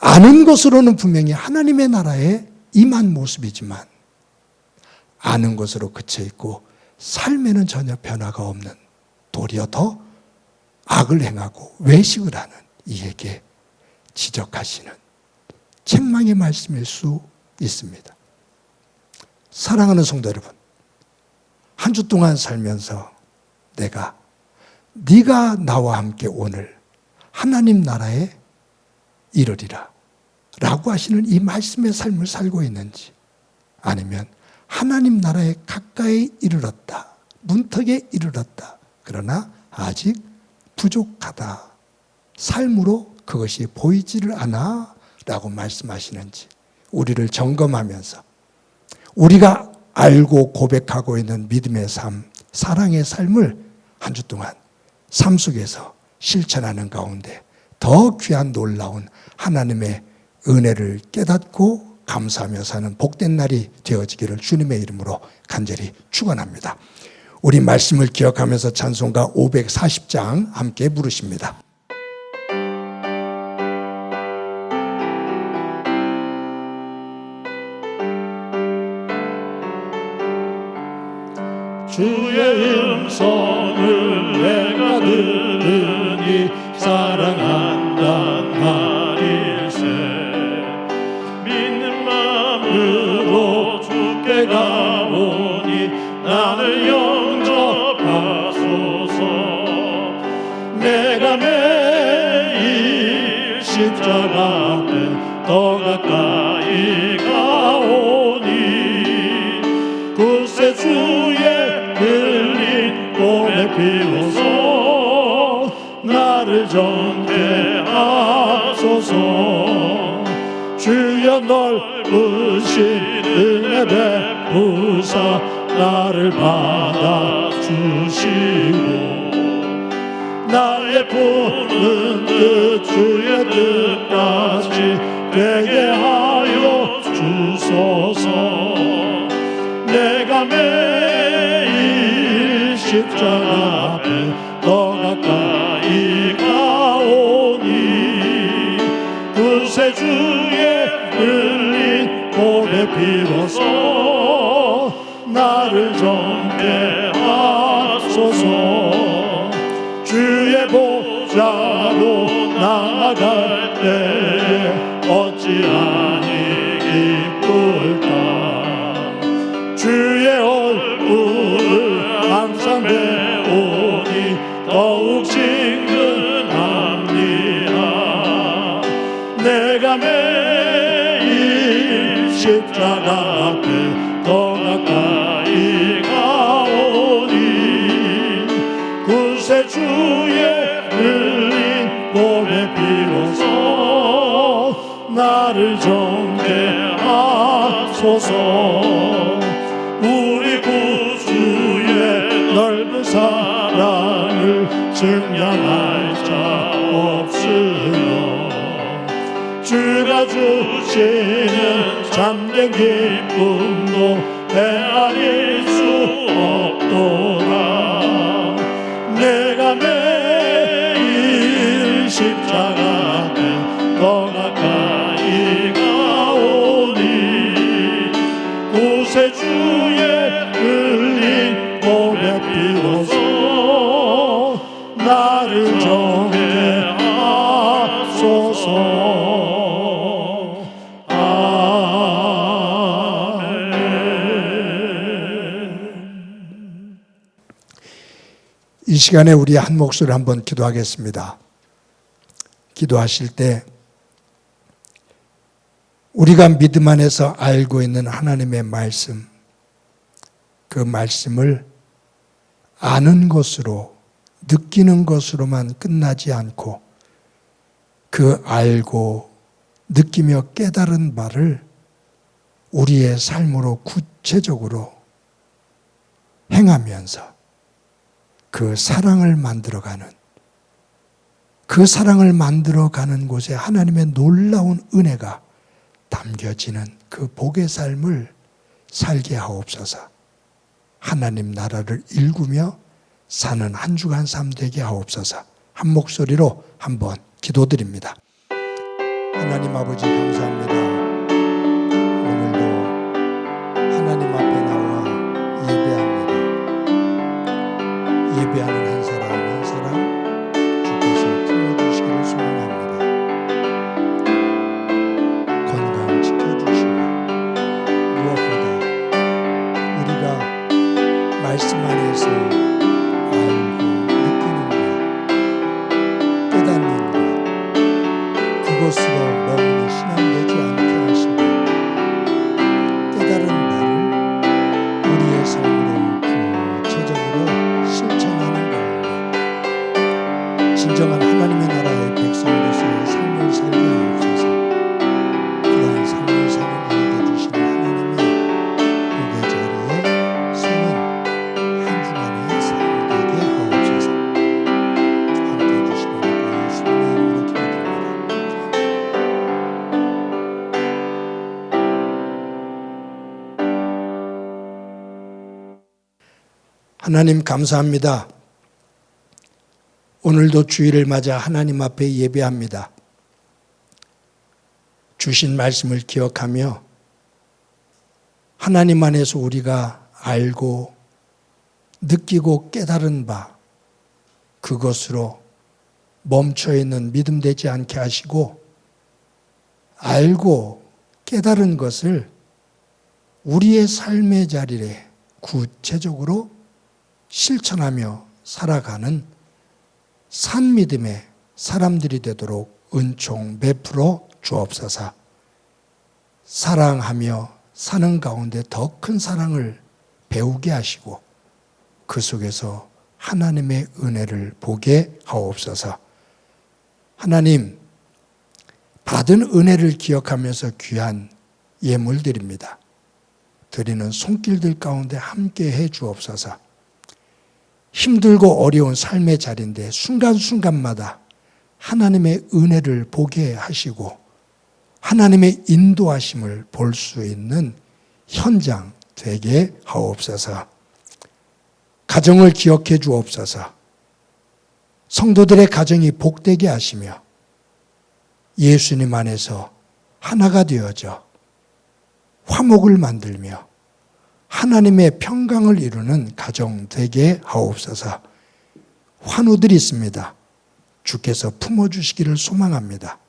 아는 것으로는 분명히 하나님의 나라에 임한 모습이지만 아는 것으로 그쳐있고 삶에는 전혀 변화가 없는, 도리어 더 악을 행하고 외식을 하는 이에게 지적하시는 책망의 말씀일 수 있습니다. 사랑하는 성도 여러분, 한 주 동안 살면서 네가 나와 함께 오늘 하나님 나라에 이르리라 라고 하시는 이 말씀의 삶을 살고 있는지, 아니면 하나님 나라에 가까이 이르렀다, 문턱에 이르렀다, 그러나 아직 부족하다, 삶으로 그것이 보이지를 않아 라고 말씀하시는지 우리를 점검하면서 우리가 알고 고백하고 있는 믿음의 삶, 사랑의 삶을 한 주 동안 삶 속에서 실천하는 가운데 더 귀한 놀라운 하나님의 은혜를 깨닫고 감사하며 사는 복된 날이 되어지기를 주님의 이름으로 간절히 축원합니다. 우리 말씀을 기억하면서 찬송가 540장 함께 부르십니다. 주의 음성을 내가 들으니 사랑한단 말일세. 믿는 마음으로 주께 가오니 나를 영접하소서. 내가 매일 십자가 앞에 더 가까이 가오니 구세 주의 흘린 봄에 비로소 나를 정죄하소서. 주여 넓으신 은혜 베푸사 나를 받아주시고 나의 푸는 뜻 주의 뜻까지 되게 하여 주소서. 내가 매일 십자가 앞에 더 가까이 가오니 구세 주의 흘린 봄에 비로소 나를 정죄하소서. 주의 보좌로 나아갈 때에 어찌하니 기쁠까. 주의 얼굴을 항상 배우니 더욱 친근합니다. 내가 매일 십자가 앞에 더 가까이 가오니 구세 주의 흘린 봄에 비로소 나를 정죄하소서. 우리 구주의 넓은 사랑을 증량할 자 없으며 주가 주시는 참된 기쁨도 헤아릴 수 없도다. 내가 매일 십자가 앞에 더 가까이 가오니 구세 주의 흘린 봄에 비로소 나를 정죄하소서. 이 시간에 우리 한 목소리로 한번 기도하겠습니다. 기도하실 때 우리가 믿음 안에서 알고 있는 하나님의 말씀, 그 말씀을 아는 것으로, 느끼는 것으로만 끝나지 않고 그 알고 느끼며 깨달은 바를 우리의 삶으로 구체적으로 행하면서 그 사랑을 만들어가는, 그 사랑을 만들어가는 곳에 하나님의 놀라운 은혜가 담겨지는 그 복의 삶을 살게 하옵소서. 하나님 나라를 일구며 사는 한 주간 삶 되게 하옵소서. 한 목소리로 한번 기도드립니다. 하나님 아버지 감사합니다. 오늘도 하나님 앞에 나와 예배합니다. 예배하는 한 사람 한 사람 주께서 품어주시기를 소망합니다. 건강 지켜주시고 무엇보다 우리가 말씀 안에서 알고 느끼는 것, 깨닫는 것, 그것으로 머무는 신앙 되지 않게 하시고 깨달은 바를 우리의 삶으로 구체적으로 실천하는 가운데 진정한 하나님의 나라의 백성으로서의 삶을 살게 하옵소서. 그러한 삶을 사는 이유가 주신 하나님의 복의 자리에 서는 한 주간의 삶 되게 하옵소서. 함께 해주시는 예수님의 이름으로 기도드립니다. 하나님 감사합니다. 오늘도 주일을 맞아 하나님 앞에 예배합니다. 주신 말씀을 기억하며 하나님 안에서 우리가 알고 느끼고 깨달은 바 그것으로 멈춰있는 믿음 되지 않게 하시고 알고 깨달은 것을 우리의 삶의 자리에 구체적으로 실천하며 살아가는 산 믿음의 사람들이 되도록 은총 베풀어 주옵소서. 사랑하며 사는 가운데 더 큰 사랑을 배우게 하시고 그 속에서 하나님의 은혜를 보게 하옵소서. 하나님, 받은 은혜를 기억하면서 귀한 예물 드립니다. 드리는 손길들 가운데 함께 해 주옵소서. 힘들고 어려운 삶의 자리인데 순간순간마다 하나님의 은혜를 보게 하시고 하나님의 인도하심을 볼 수 있는 현장 되게 하옵소서. 가정을 기억해 주옵소서. 성도들의 가정이 복되게 하시며 예수님 안에서 하나가 되어져 화목을 만들며 하나님의 평강을 이루는 가정 되게 하옵소서. 환우들이 있습니다. 주께서 품어주시기를 소망합니다.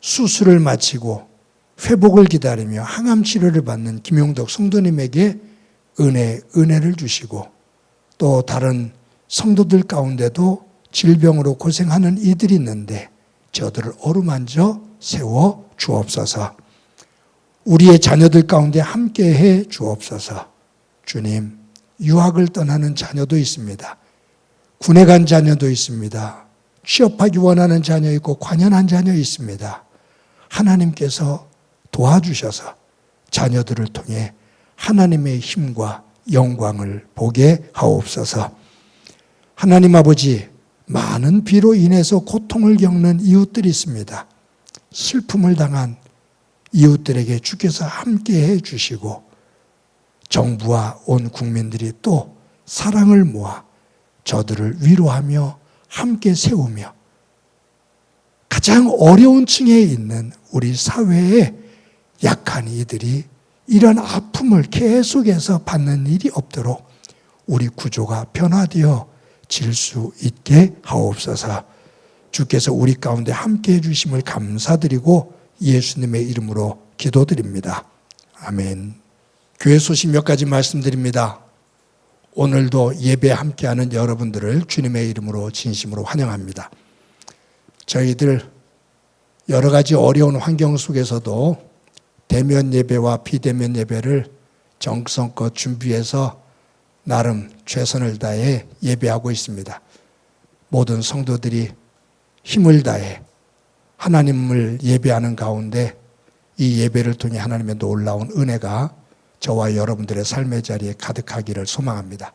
수술을 마치고 회복을 기다리며 항암 치료를 받는 김용덕 성도님에게 은혜를 주시고 또 다른 성도들 가운데도 질병으로 고생하는 이들이 있는데 저들을 어루만져 세워 주옵소서. 우리의 자녀들 가운데 함께해 주옵소서. 주님, 유학을 떠나는 자녀도 있습니다. 군에 간 자녀도 있습니다. 취업하기 원하는 자녀 있고 관연한 자녀 있습니다. 하나님께서 도와주셔서 자녀들을 통해 하나님의 힘과 영광을 보게 하옵소서. 하나님 아버지, 많은 비로 인해서 고통을 겪는 이웃들이 있습니다. 슬픔을 당한 이웃들에게 주께서 함께해 주시고 정부와 온 국민들이 또 사랑을 모아 저들을 위로하며 함께 세우며 가장 어려운 층에 있는 우리 사회의 약한 이들이 이런 아픔을 계속해서 받는 일이 없도록 우리 구조가 변화되어 질 수 있게 하옵소서. 주께서 우리 가운데 함께해 주심을 감사드리고 예수님의 이름으로 기도드립니다. 아멘. 교회 소식 몇 가지 말씀드립니다. 오늘도 예배 함께하는 여러분들을 주님의 이름으로 진심으로 환영합니다. 저희들 여러 가지 어려운 환경 속에서도 대면 예배와 비대면 예배를 정성껏 준비해서 나름 최선을 다해 예배하고 있습니다. 모든 성도들이 힘을 다해 하나님을 예배하는 가운데 이 예배를 통해 하나님의 놀라운 은혜가 저와 여러분들의 삶의 자리에 가득하기를 소망합니다.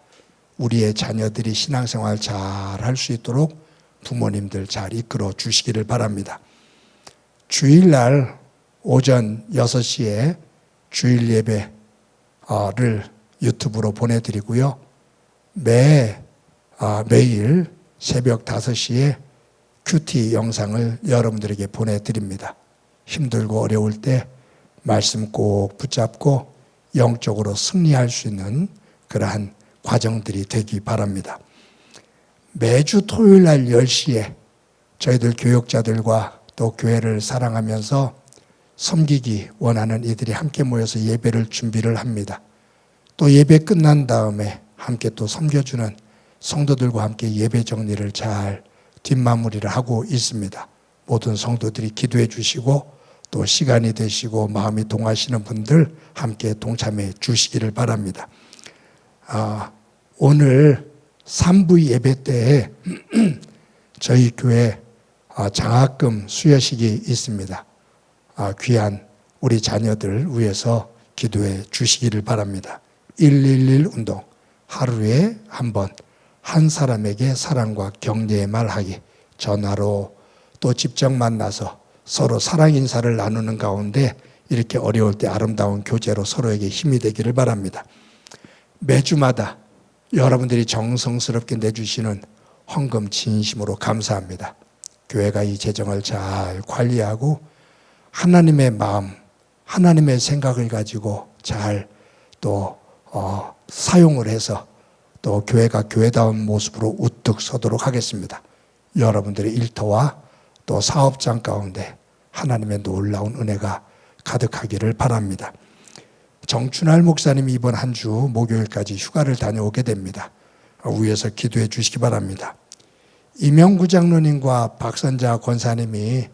우리의 자녀들이 신앙생활 잘 할 수 있도록 부모님들 잘 이끌어 주시기를 바랍니다. 주일날 오전 6시에 주일 예배를 유튜브로 보내드리고요. 매일 새벽 5시에 큐티 영상을 여러분들에게 보내드립니다. 힘들고 어려울 때 말씀 꼭 붙잡고 영적으로 승리할 수 있는 그러한 과정들이 되기 바랍니다. 매주 토요일 날 10시에 저희들 교역자들과 또 교회를 사랑하면서 섬기기 원하는 이들이 함께 모여서 예배를 준비를 합니다. 또 예배 끝난 다음에 함께 또 섬겨주는 성도들과 함께 예배 정리를 잘 뒷마무리를 하고 있습니다. 모든 성도들이 기도해 주시고 또 시간이 되시고 마음이 동하시는 분들 함께 동참해 주시기를 바랍니다. 오늘 3부 예배 때에 저희 교회 장학금 수여식이 있습니다. 귀한 우리 자녀들 위해서 기도해 주시기를 바랍니다. 111 운동, 하루에 한 번 한 사람에게 사랑과 격려의 말하기, 전화로 또 직접 만나서 서로 사랑 인사를 나누는 가운데 이렇게 어려울 때 아름다운 교제로 서로에게 힘이 되기를 바랍니다. 매주마다 여러분들이 정성스럽게 내주시는 헌금 진심으로 감사합니다. 교회가 이 재정을 잘 관리하고 하나님의 마음, 하나님의 생각을 가지고 잘 또 사용을 해서 또 교회가 교회다운 모습으로 우뚝 서도록 하겠습니다. 여러분들의 일터와 또 사업장 가운데 하나님의 놀라운 은혜가 가득하기를 바랍니다. 정춘할 목사님이 이번 한 주 목요일까지 휴가를 다녀오게 됩니다. 위에서 기도해 주시기 바랍니다. 이명구 장로님과 박선자 권사님이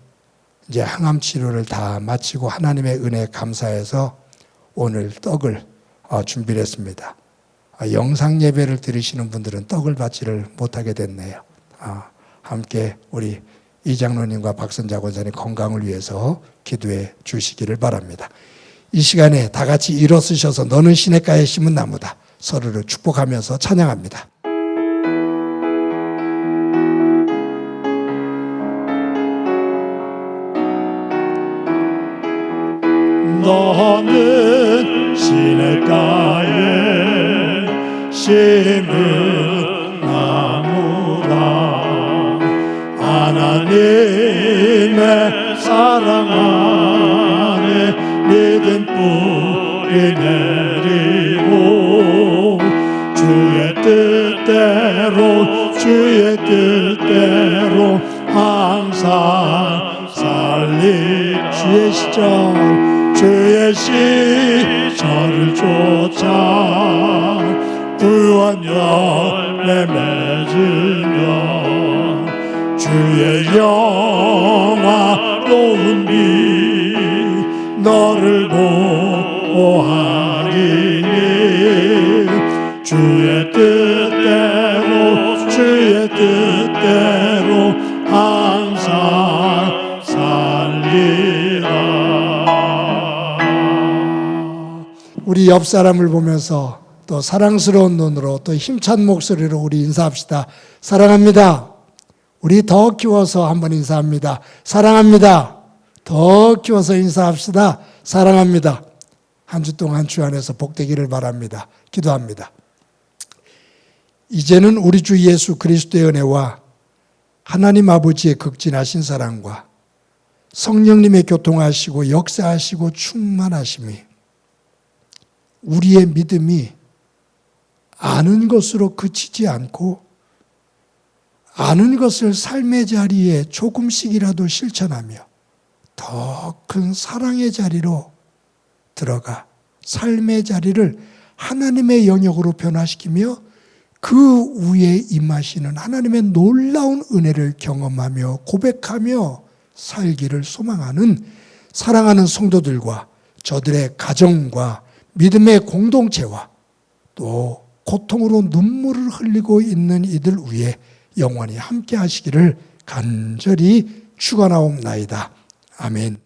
이제 항암 치료를 다 마치고 하나님의 은혜에 감사해서 오늘 떡을 준비를 했습니다. 영상 예배를 들으시는 분들은 떡을 받지를 못하게 됐네요. 함께 우리 이 장로님과 박선자 권사님 건강을 위해서 기도해 주시기를 바랍니다. 이 시간에 다 같이 일어서셔서 너는 시냇가에 심은 나무다. 서로를 축복하면서 찬양합니다. 너는 시냇가에 심은 나무라. 하나님의 사랑 안에 믿음 뿌리 내리고 주의 뜻대로 항상 살리. 주의 시절을 쫓아 부한 열매 맺으면 주의 영화로운 빛 너를 보호하리니. 주의 뜻대로 항상 살리라. 우리 옆 사람을 보면서 또 사랑스러운 눈으로 또 힘찬 목소리로 우리 인사합시다. 사랑합니다. 우리 더 키워서 한번 인사합니다. 사랑합니다. 더 키워서 인사합시다. 사랑합니다. 한 주 동안 주 안에서 복되기를 바랍니다. 기도합니다. 이제는 우리 주 예수 그리스도의 은혜와 하나님 아버지의 극진하신 사랑과 성령님의 교통하시고 역사하시고 충만하심이 우리의 믿음이 아는 것으로 그치지 않고 아는 것을 삶의 자리에 조금씩이라도 실천하며 더 큰 사랑의 자리로 들어가 삶의 자리를 하나님의 영역으로 변화시키며 그 위에 임하시는 하나님의 놀라운 은혜를 경험하며 고백하며 살기를 소망하는 사랑하는 성도들과 저들의 가정과 믿음의 공동체와 또 고통으로 눈물을 흘리고 있는 이들 위에 영원히 함께 하시기를 간절히 축원하옵나이다. 아멘.